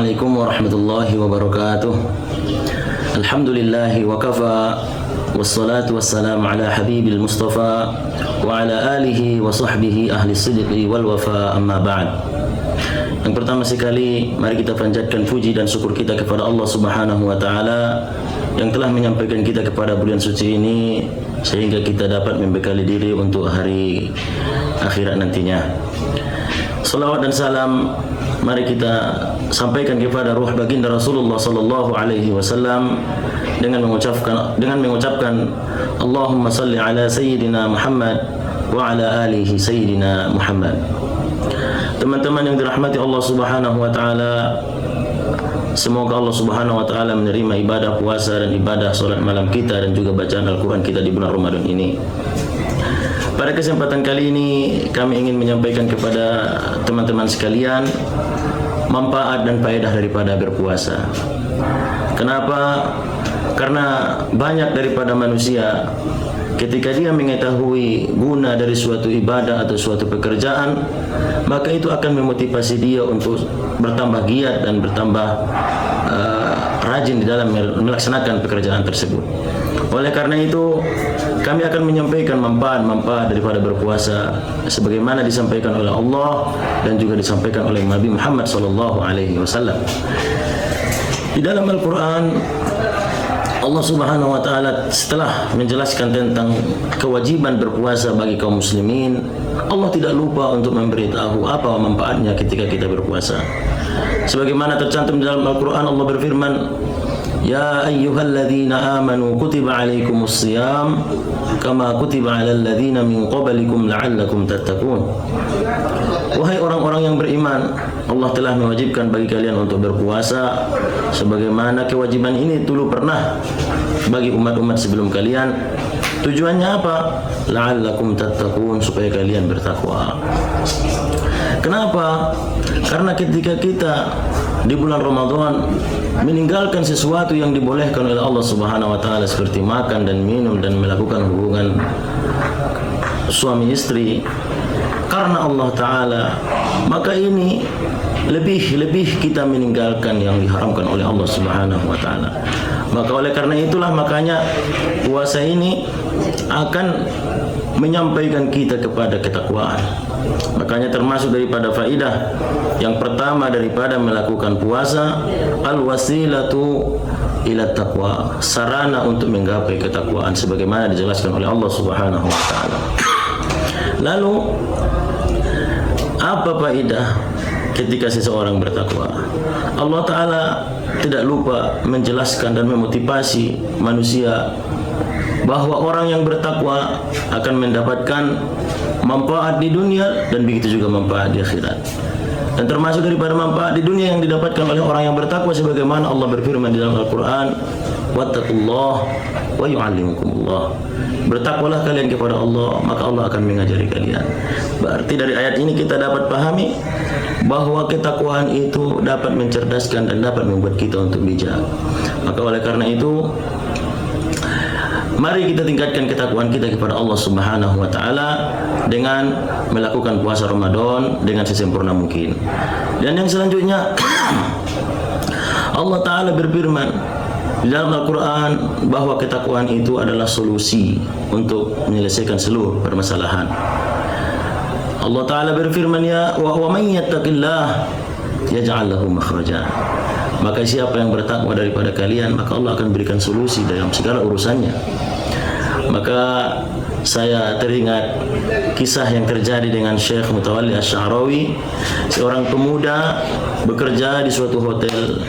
Assalamualaikum warahmatullahi wabarakatuh. Alhamdulillahi wa kafa, wassalatu wassalamu ala habibil mustafa wa ala alihi wa sahbihi ahli sidqi wal wafa, amma ba'd. Yang pertama sekali, mari kita panjatkan puji dan syukur kita kepada Allah Subhanahu wa taala yang telah menyampaikan kita kepada bulan suci ini sehingga kita dapat membekali diri untuk hari akhirat nantinya. Salawat dan salam mari kita sampaikan kepada ruh baginda Rasulullah sallallahu alaihi wasallam dengan mengucapkan Allahumma salli ala sayyidina Muhammad wa ala alihi sayyidina Muhammad. Teman-teman yang dirahmati Allah Subhanahu wa taala, semoga Allah Subhanahu wa taala menerima ibadah puasa dan ibadah salat malam kita dan juga bacaan Al-Qur'an kita di bulan Ramadan ini. Pada kesempatan kali ini kami ingin menyampaikan kepada teman-teman sekalian manfaat dan faedah daripada berpuasa. Kenapa? Karena banyak daripada manusia ketika dia mengetahui guna dari suatu ibadah atau suatu pekerjaan, maka itu akan memotivasi dia untuk bertambah giat dan bertambah rajin di dalam melaksanakan pekerjaan tersebut. Oleh karena itu, kami akan menyampaikan manfaat-manfaat daripada berpuasa sebagaimana disampaikan oleh Allah dan juga disampaikan oleh Nabi Muhammad SAW. Di dalam Al-Quran, Allah Subhanahu wa taala setelah menjelaskan tentang kewajiban berpuasa bagi kaum muslimin, Allah tidak lupa untuk memberitahu apa manfaatnya ketika kita berpuasa. Sebagaimana tercantum di dalam Al-Quran, Allah berfirman, Ya ayyuhalladzina amanu kutiba alaikumus siyam kama kutiba alal ladzina min qablikum la'allakum tattaqun. Wahai orang-orang yang beriman, Allah telah mewajibkan bagi kalian untuk berpuasa sebagaimana kewajiban ini dulu pernah bagi umat-umat sebelum kalian. Tujuannya apa? La'allakum tattaqun, supaya kalian bertakwa. Kenapa? Karena ketika kita di bulan Ramadan meninggalkan sesuatu yang dibolehkan oleh Allah Subhanahu wa taala seperti makan dan minum dan melakukan hubungan suami istri karena Allah taala, maka ini lebih kita meninggalkan yang diharamkan oleh Allah Subhanahu wa taala. Maka oleh karena itulah makanya puasa ini akan menyampaikan kita kepada ketakwaan. Makanya termasuk daripada faidah yang pertama daripada melakukan puasa, al-wasilatu ila taqwa, sarana untuk menggapai ketakwaan sebagaimana dijelaskan oleh Allah Subhanahu wa taala. Lalu apa faidah ketika seseorang bertakwa? Allah taala tidak lupa menjelaskan dan memotivasi manusia bahwa orang yang bertakwa akan mendapatkan manfaat di dunia dan begitu juga manfaat di akhirat. Dan termasuk daripada manfaat di dunia yang didapatkan oleh orang yang bertakwa sebagaimana Allah berfirman di dalam Al-Qur'an, wattaqullah wa yu'allimukumullah. Bertakwalah kalian kepada Allah, maka Allah akan mengajari kalian. Berarti dari ayat ini kita dapat pahami bahwa ketakwaan itu dapat mencerdaskan dan dapat membuat kita untuk bijak. Maka oleh karena itu, mari kita tingkatkan ketakwaan kita kepada Allah Subhanahu wa taala dengan melakukan puasa Ramadan dengan sesempurna mungkin. Dan yang selanjutnya Allah taala berfirman di dalam Al-Qur'an bahwa ketakwaan itu adalah solusi untuk menyelesaikan seluruh permasalahan. Allah taala berfirman, ya wa man yattaqillah yaj'al lahu makhraja. Maka siapa yang bertakwa daripada kalian, maka Allah akan berikan solusi dalam segala urusannya. Maka saya teringat kisah yang terjadi dengan Syekh Mutawalli Asy-Sya'rawi, seorang pemuda bekerja di suatu hotel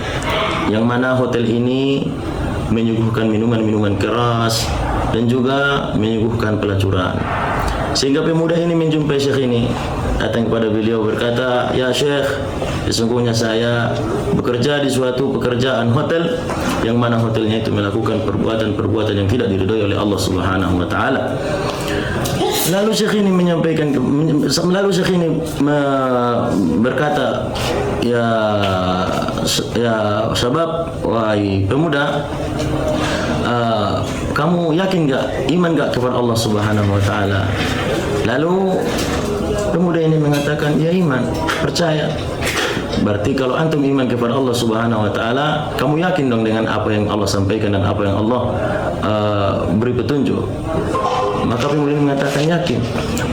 yang mana hotel ini menyuguhkan minuman-minuman keras dan juga menyuguhkan pelacuran. Sehingga pemuda ini menjumpai Syekh ini, datang kepada beliau berkata, ya Syekh, sesungguhnya saya bekerja di suatu pekerjaan hotel yang mana hotelnya itu melakukan perbuatan-perbuatan yang tidak diridhoi oleh Allah Subhanahu wa taala. Lalu Syekh ini berkata, ya sabab, wahai pemuda, kamu yakin enggak, iman enggak kepada Allah Subhanahu wa taala? Lalu pemuda ini mengatakan, ya iman, percaya. Berarti kalau antum iman kepada Allah Subhanahu wa taala, kamu yakin dong dengan apa yang Allah sampaikan dan apa yang Allah beri petunjuk. Maka pemulihan mengatakan yakin.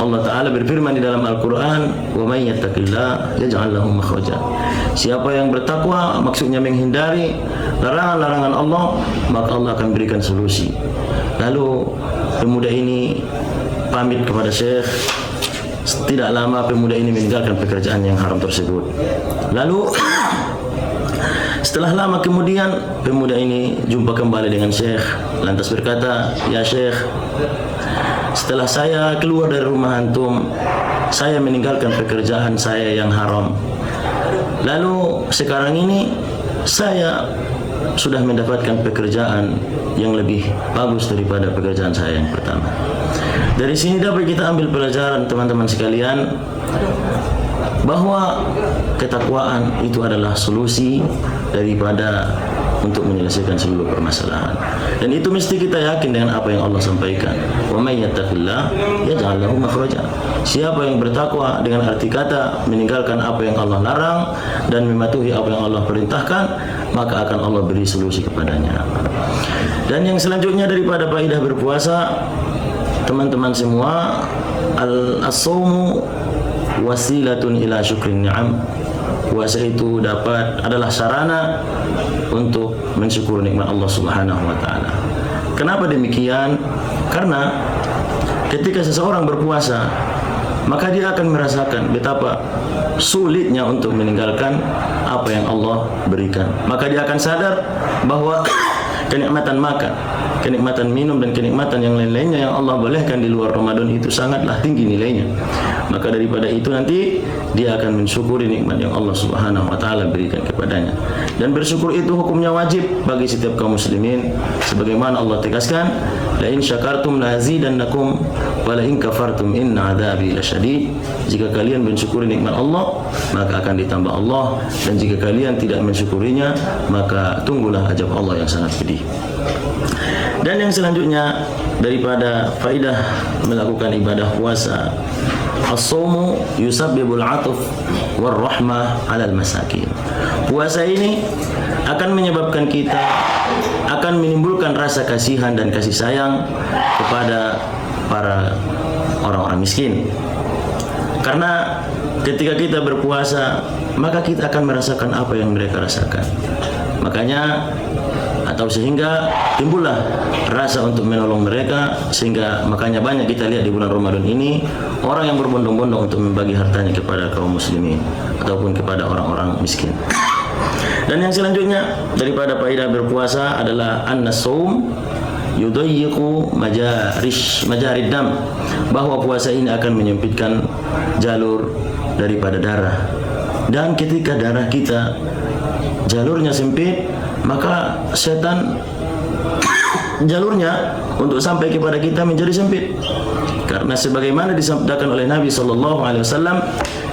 Allah Ta'ala berfirman di dalam Al-Quran, wa may yattaqillah yaj'al lahu makhraja. Siapa yang bertakwa, maksudnya menghindari larangan-larangan Allah, maka Allah akan berikan solusi. Lalu pemuda ini pamit kepada Syekh. Tidak lama pemuda ini meninggalkan pekerjaan yang haram tersebut. Lalu setelah lama kemudian pemuda ini jumpa kembali dengan Syekh, lantas berkata, "Ya Syekh, setelah saya keluar dari rumah antum, saya meninggalkan pekerjaan saya yang haram. Lalu sekarang ini saya sudah mendapatkan pekerjaan yang lebih bagus daripada pekerjaan saya yang pertama." Dari sini dapat kita ambil pelajaran teman-teman sekalian, bahwa ketakwaan itu adalah solusi daripada untuk menyelesaikan seluruh permasalahan. Dan itu mesti kita yakin dengan apa yang Allah sampaikan. Wa may yattaqillah yaj'al lahu makhraja. Siapa yang bertakwa dengan arti kata meninggalkan apa yang Allah larang dan mematuhi apa yang Allah perintahkan, maka akan Allah beri solusi kepadanya. Dan yang selanjutnya daripada faedah berpuasa, teman-teman semua, as-shaumu wasilatun ila syukrin ni'am. Puasa itu adalah sarana untuk mensyukur nikmat Allah Subhanahu wa taala. Kenapa demikian? Karena ketika seseorang berpuasa, maka dia akan merasakan betapa sulitnya untuk meninggalkan apa yang Allah berikan. Maka dia akan sadar bahwa kenikmatan makan, kenikmatan minum, dan kenikmatan yang lain-lainnya yang Allah bolehkan di luar Ramadan itu sangatlah tinggi nilainya. Maka daripada itu nanti dia akan mensyukuri nikmat yang Allah Subhanahu wa taala berikan kepadanya. Dan bersyukur itu hukumnya wajib bagi setiap kaum muslimin, sebagaimana Allah tegaskan, la in syakartum la azidannakum wa la in kafartum inna adzabi lasyadid. Jika kalian mensyukuri nikmat Allah, maka akan ditambah Allah, dan jika kalian tidak mensyukurinya, maka tunggulah azab Allah yang sangat pedih. Dan yang selanjutnya daripada faidah melakukan ibadah puasa, as-shaumu yusabbibul 'atuf war rahmah 'alal masakin. Puasa ini akan menyebabkan kita akan menimbulkan rasa kasihan dan kasih sayang kepada para orang-orang miskin. Karena ketika kita berpuasa, maka kita akan merasakan apa yang mereka rasakan. Makanya sehingga timbullah rasa untuk menolong mereka, sehingga makanya banyak kita lihat di bulan Ramadan ini orang yang berbondong-bondong untuk membagi hartanya kepada kaum muslimin ataupun kepada orang-orang miskin. Dan yang selanjutnya daripada faedah berpuasa adalah an-shaum yudayyiqu majarid dam, bahwa puasa ini akan menyempitkan jalur daripada darah. Dan ketika darah kita jalurnya sempit, maka setan jalurnya untuk sampai kepada kita menjadi sempit. Karena sebagaimana disabdakan oleh Nabi sallallahu alaihi wasallam,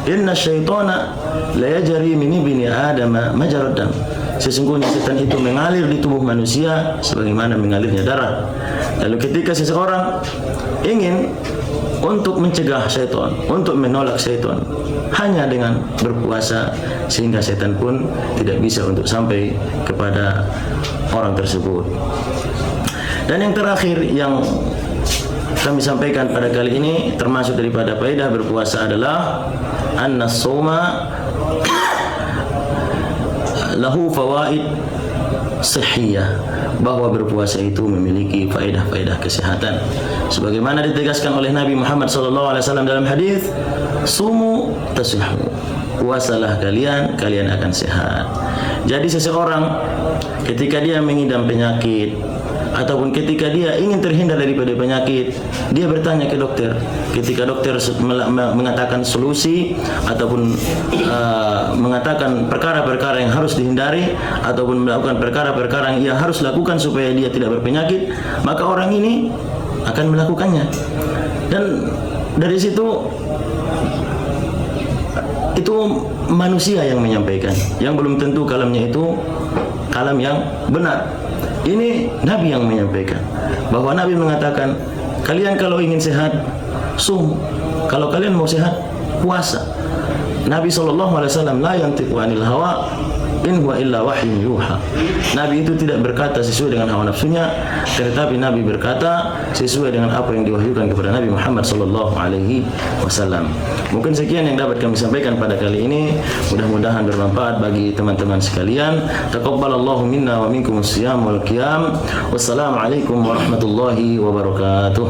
inna syaitana la yajri min ibni adam majrad dam. Sesungguhnya setan itu mengalir di tubuh manusia sebagaimana mengalirnya darah. Lalu ketika seseorang ingin untuk mencegah syaitan, untuk menolak syaitan, hanya dengan berpuasa, sehingga setan pun tidak bisa untuk sampai kepada orang tersebut. Dan yang terakhir yang kami sampaikan pada kali ini termasuk daripada faedah berpuasa adalah an-shauma lahu fawaid sihhiyah, bahwa berpuasa itu memiliki faedah-faedah kesehatan. Sebagaimana ditegaskan oleh Nabi Muhammad SAW dalam hadis, sumu tasihhu, puasalah kalian, kalian akan sehat. Jadi seseorang ketika dia mengidam penyakit ataupun ketika dia ingin terhindar daripada penyakit, dia bertanya ke dokter. Ketika dokter mengatakan solusi ataupun mengatakan perkara-perkara yang harus dihindari ataupun melakukan perkara-perkara yang ia harus lakukan supaya dia tidak berpenyakit, maka orang ini akan melakukannya. Dan dari situ itu manusia yang menyampaikan, yang belum tentu kalamnya itu kalam yang benar. Ini Nabi yang menyampaikan, bahwa Nabi mengatakan, kalian kalau ingin sehat, sum. Kalau kalian mau sehat, puasa. Nabi SAW la yantiqu anil hawa in huwa illa wahyun yuha. Nabi itu tidak berkata sesuai dengan hawa nafsunya, tetapi Nabi berkata sesuai dengan apa yang diwahyukan kepada Nabi Muhammad SAW. Mungkin sekian yang dapat kami sampaikan pada kali ini. Mudah-mudahan bermanfaat bagi teman-teman sekalian. Taqabbalallahu minna wa minkum as-siyam wal qiyam. Wassalamualaikum warahmatullahi wabarakatuh.